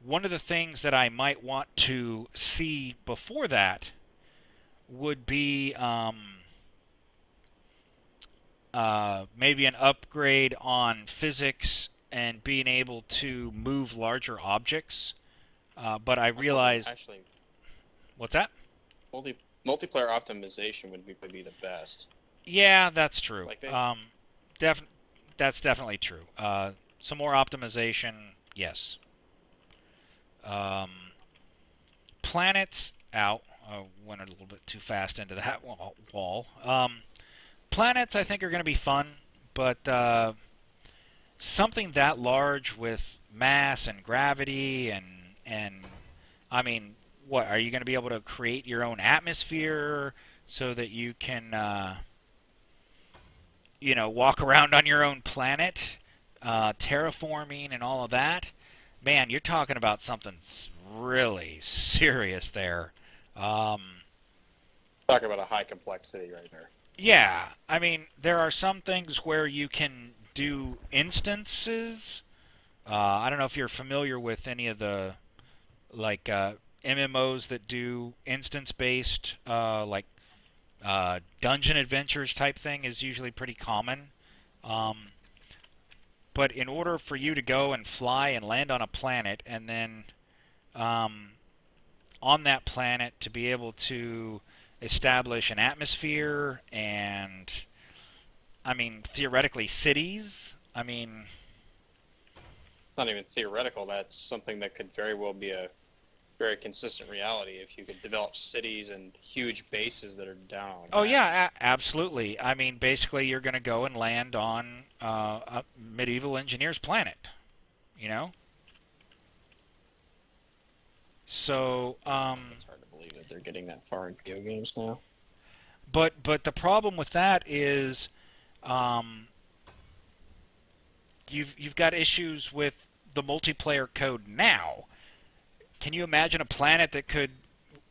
one of the things that I might want to see before that would be maybe an upgrade on physics and being able to move larger objects. But I realized... Actually, What's that? multiplayer optimization would be the best. Yeah, that's true. Like That's definitely true. Some more optimization, yes. Planets out. Went a little bit too fast into that wall. Planets, I think, are going to be fun, but something that large with mass and gravity and I mean, what are you going to be able to create your own atmosphere so that you can walk around on your own planet, terraforming and all of that? Man, you're talking about something really serious there. Talking about a high complexity right there. Yeah, I mean, there are some things where you can do instances. I don't know if you're familiar with any of the MMOs that do instance-based, dungeon adventures type thing is usually pretty common. But in order for you to go and fly and land on a planet, and then on that planet to be able to establish an atmosphere and, I mean, theoretically cities, I mean... It's not even theoretical. That's something that could very well be a very consistent reality if you could develop cities and huge bases that are down. Oh, yeah, absolutely. I mean, basically, you're going to go and land on a medieval engineer's planet, you know? So, it's hard to believe that they're getting that far in video games now. But the problem with that is, you've got issues with the multiplayer code now. Can you imagine a planet that could,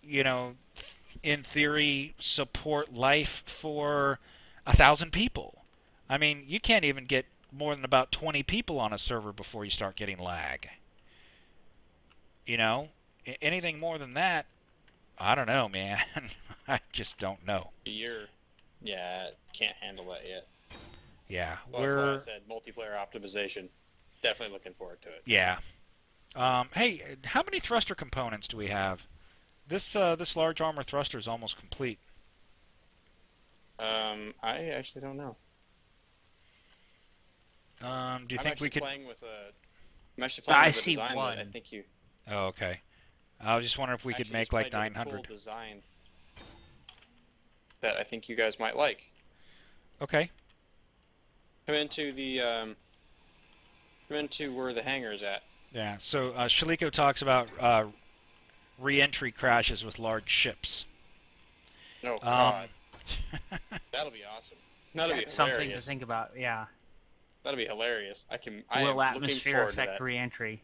in theory, support life for 1,000 people? I mean, you can't even get more than about 20 people on a server before you start getting lag. Anything more than that, I don't know, man. I just don't know. Can't handle that yet. Yeah, well, that's why I said multiplayer optimization. Definitely looking forward to it. Yeah. Hey, how many thruster components do we have? This large armor thruster is almost complete. I actually don't know. Do you think we could? I'm actually playing with a see design one. that I think you. Oh, okay. I was just wondering if we could make like 900. Cool design that I think you guys might like. Okay. Come into where the hangar is at. Yeah. So Shaliko talks about re-entry crashes with large ships. Oh God. That'll be awesome. That'll be hilarious. Something to think about. Yeah. That'll be hilarious. Will atmosphere affect re-entry?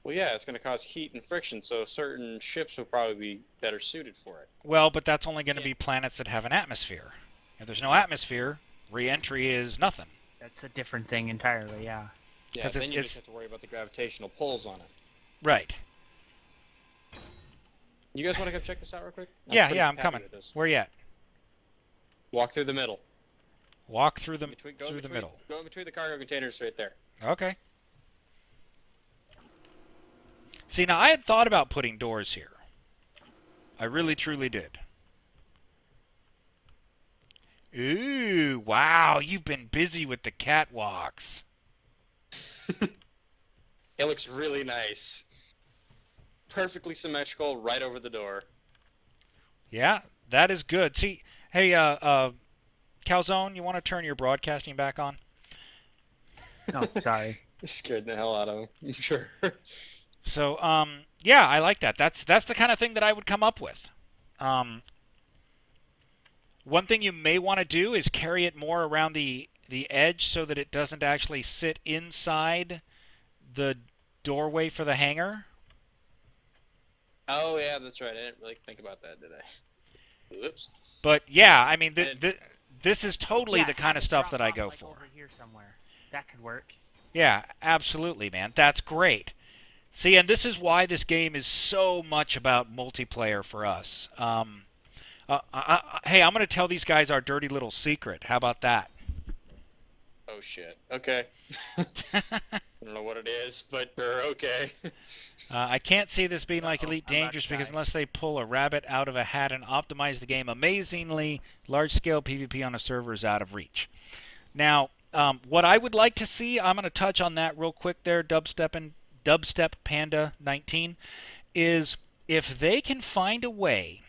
Well, yeah, it's going to cause heat and friction, so certain ships will probably be better suited for it. Well, but that's only going to be planets that have an atmosphere. If there's no atmosphere, re-entry is nothing. That's a different thing entirely, yeah. Yeah, then you just have to worry about the gravitational pulls on it. Right. You guys want to come check this out real quick? I'm coming. Where you at? Walk through the middle. Walk through the middle. Go in between the cargo containers right there. Okay. See, now I had thought about putting doors here. I really, truly did. Ooh, wow, you've been busy with the catwalks. It looks really nice. Perfectly symmetrical right over the door. Yeah, that is good. See, hey, Calzone, you want to turn your broadcasting back on? Oh, sorry. You scared the hell out of him. I'm sure. So, yeah, I like that. That's the kind of thing that I would come up with. One thing you may want to do is carry it more around the edge so that it doesn't actually sit inside the doorway for the hangar. Oh, yeah, that's right. I didn't really think about that, did I? Oops. But, yeah, I mean, this is totally the kind of stuff that I go for. Over here somewhere. That could work. Yeah, absolutely, man. That's great. See, and this is why this game is so much about multiplayer for us. Hey, I'm going to tell these guys our dirty little secret. How about that? Oh shit. Okay. I don't know what it is, but okay. I can't see this being like Elite Dangerous because unless they pull a rabbit out of a hat and optimize the game amazingly, large-scale PvP on a server is out of reach. Now, what I would like to see, I'm going to touch on that real quick there, Dubstep Panda 19, is if they can find a way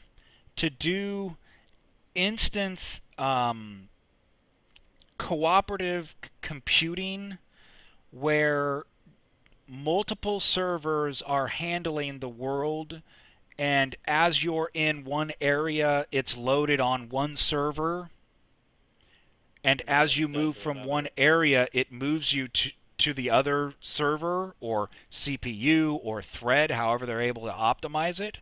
to do instance cooperative computing where multiple servers are handling the world, and as you're in one area, it's loaded on one server, and as you move from one area, it moves you to the other server or CPU or thread, however they're able to optimize it.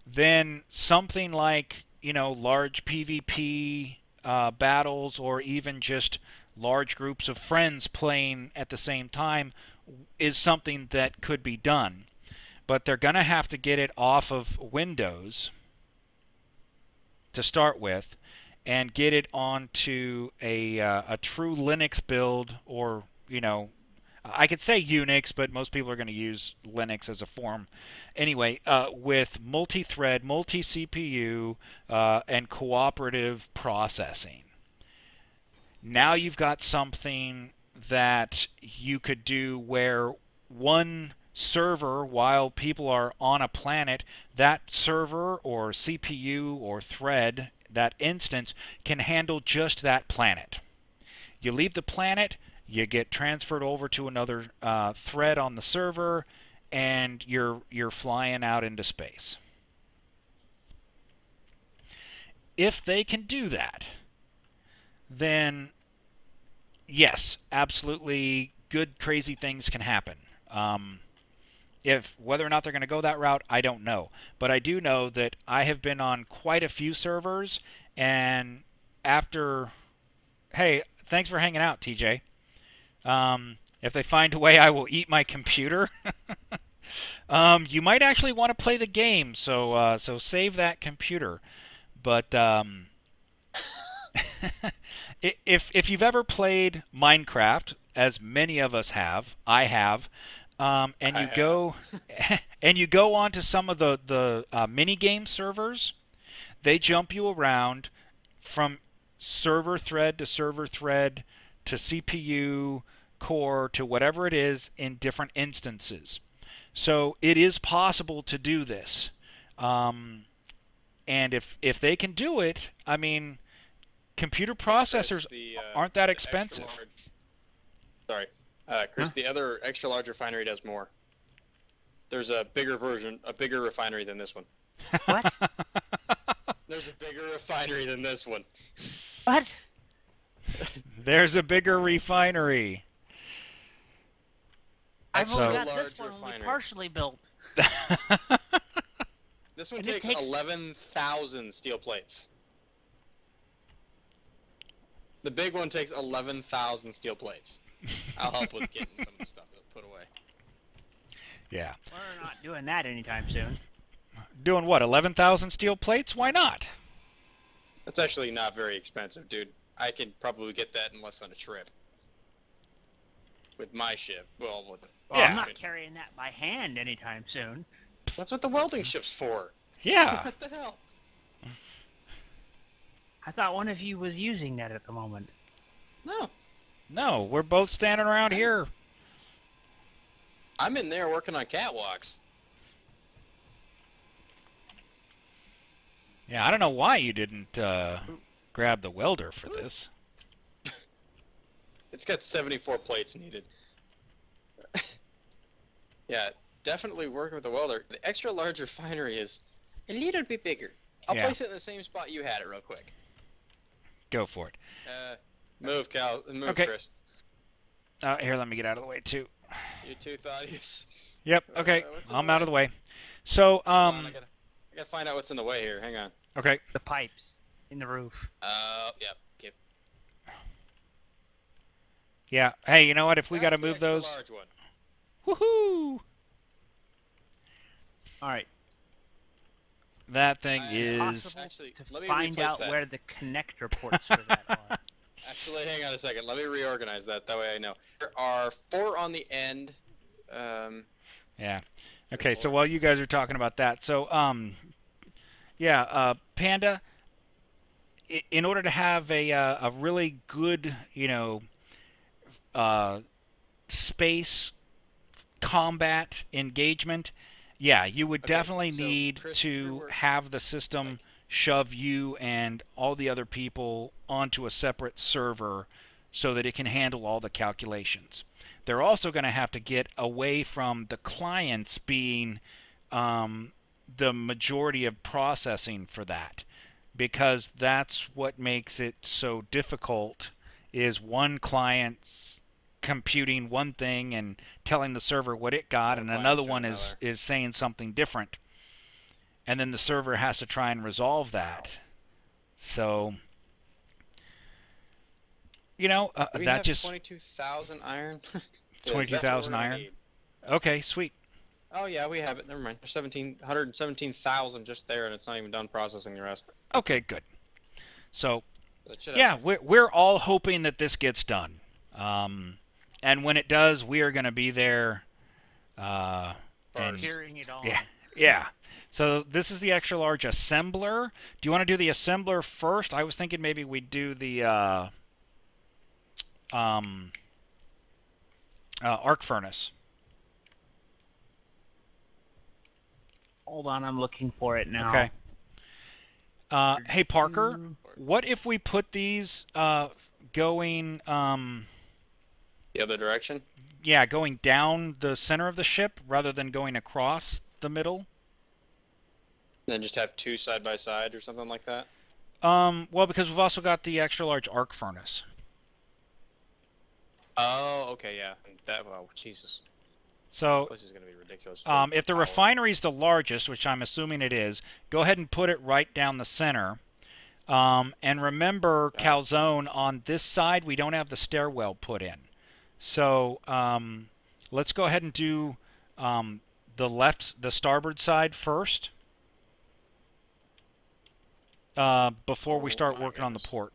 Then something like, you know, large PvP battles, or even just large groups of friends playing at the same time, is something that could be done. But they're going to have to get it off of Windows to start with and get it onto a true Linux build, or, you know, I could say Unix, but most people are going to use Linux as a form. Anyway, with multi-thread, multi-CPU, and cooperative processing. Now you've got something that you could do where one server, while people are on a planet, that server or CPU or thread, that instance, can handle just that planet. You leave the planet, you get transferred over to another thread on the server, and you're flying out into space. If they can do that, then yes, absolutely good, crazy things can happen. If whether or not they're going to go that route, I don't know. But I do know that I have been on quite a few servers, and after... Hey, thanks for hanging out, TJ. If they find a way, I will eat my computer. You might actually want to play the game, so save that computer. But if you've ever played Minecraft, as many of us have, I have, and you go onto some of the mini game servers, they jump you around from server thread to CPU core to whatever it is in different instances. So it is possible to do this. And if they can do it, I mean, computer processors aren't that expensive. Sorry. Chris, the other extra large refinery does more. There's a bigger refinery than this one. What? There's a bigger refinery than this one. What? There's a bigger refinery. I've only got this one only partially built. This one takes 11,000 steel plates. The big one takes 11,000 steel plates. I'll help with getting some of the stuff put away. Yeah. We're not doing that anytime soon. Doing what, 11,000 steel plates? Why not? That's actually not very expensive, dude. I can probably get that in less than a trip. With my ship. Well, yeah. I'm not carrying that by hand anytime soon. That's what the welding ship's for. Yeah. What the hell? I thought one of you was using that at the moment. No. No, we're both standing around here. I'm in there working on catwalks. Yeah, I don't know why you didn't grab the welder for this. It's got 74 plates needed. Yeah, definitely working with the welder. The extra large refinery is a little bit bigger. I'll place it in the same spot you had it real quick. Go for it. Move, Cal. Move, okay. Chris. Here, let me get out of the way, too. You too, Thoddius. Yep, okay. I'm out of the way. So, I gotta find out what's in the way here. Hang on. Okay. The pipes in the roof. Yep. Okay. Yeah. Hey, you know what? If we got to move the those... large one. Woohoo! All right. That thing I- is... Possible Actually, to let me find replace out that. where the connector ports for that are. Actually, hang on a second. Let me reorganize that. That way I know. There are 4 on the end. Yeah. Okay, so 4. while you guys are talking about that, so, yeah, Panda, in order to have a really good, space combat engagement, yeah, you would Okay, definitely so, need Chris, to we're- have the system like- shove you and all the other people onto a separate server so that it can handle all the calculations. They're also going to have to get away from the clients being the majority of processing for that, because that's what makes it so difficult, is one client's computing one thing and telling the server what it got, Other and client's another doing one another. is saying something different. And then the server has to try and resolve that. So, We that have just 22,000 iron. 22,000 iron. Okay, sweet. Oh yeah, we have it. Never mind. There's 117,000 just there, and it's not even done processing the rest. Okay, good. So, That should yeah, have- we're all hoping that this gets done. And when it does, we are going to be there. And Hearing it all. yeah, yeah. So this is the extra large assembler. Do you want to do the assembler first? I was thinking maybe we'd do the arc furnace. Hold on, I'm looking for it now. Okay. Hey Parker, what if we put these going? The other direction. Yeah, going down the center of the ship rather than going across the middle. Then just have 2 side by side or something like that. Well, because we've also got the extra large arc furnace. Oh, okay, yeah. Jesus. So, This is gonna be ridiculous. if the refinery is the largest, which I'm assuming it is, go ahead and put it right down the center. And remember, Calzone, on this side, we don't have the stairwell put in. So, let's go ahead and do the starboard side first. Before we start my working on the goodness. port.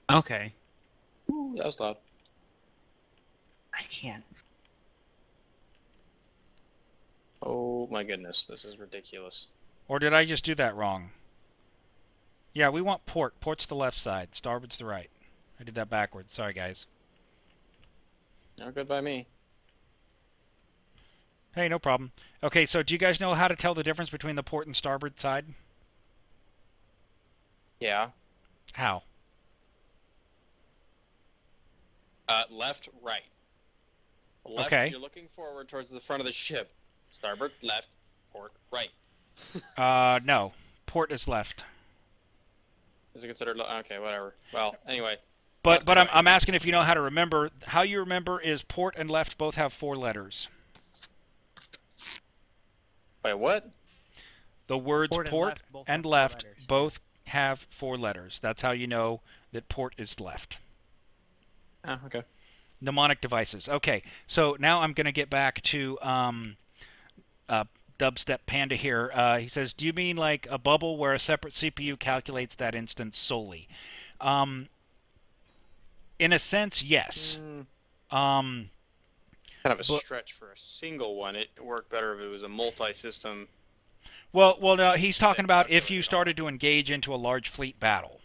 Okay. Ooh, that was loud. I can't. Oh my goodness, this is ridiculous. Or did I just do that wrong? Yeah, we want port. Port's the left side. Starboard's the right. I did that backwards. Sorry, guys. No good by me. Hey, no problem. Okay, so do you guys know how to tell the difference between the port and starboard side? Yeah. How? Left, right. Left, Okay. You're looking forward towards the front of the ship. Starboard, left, port, right. No. Port is left. Is it considered? Okay, whatever. Well, anyway. But Left, I'm right. asking if you know how to remember. How you remember is port and left both have 4 letters. Wait, what? The words Port port and and left left both have 4 letters. both have 4 letters. That's how you know that port is left. Oh, okay. Mnemonic devices. Okay, so now I'm going to get back to Dubstep Panda here. He says, do you mean like a bubble where a separate CPU calculates that instance solely? In a sense, yes. Kind of a But- stretch for a single one. It worked better if it was a multi-system. Well, no, he's talking about if calculate you it all. started to engage into a large fleet battle.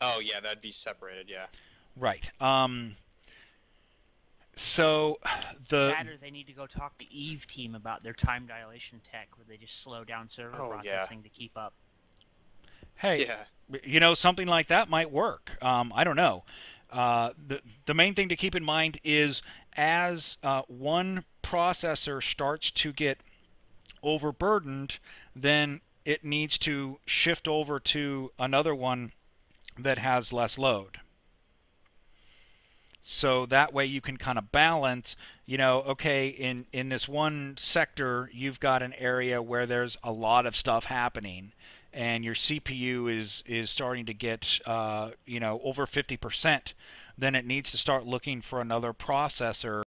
Oh, yeah, that'd be separated, yeah. Right. So the That or they need to go talk to Eve team about their time dilation tech, where they just slow down server Oh, yeah. processing to keep up. hey, Yeah. something like that might work. I don't know. The main thing to keep in mind is as one processor starts to get overburdened, then it needs to shift over to another one that has less load. So that way you can kind of balance, okay, in this one sector, you've got an area where there's a lot of stuff happening, and your CPU is starting to get, over 50%, then it needs to start looking for another processor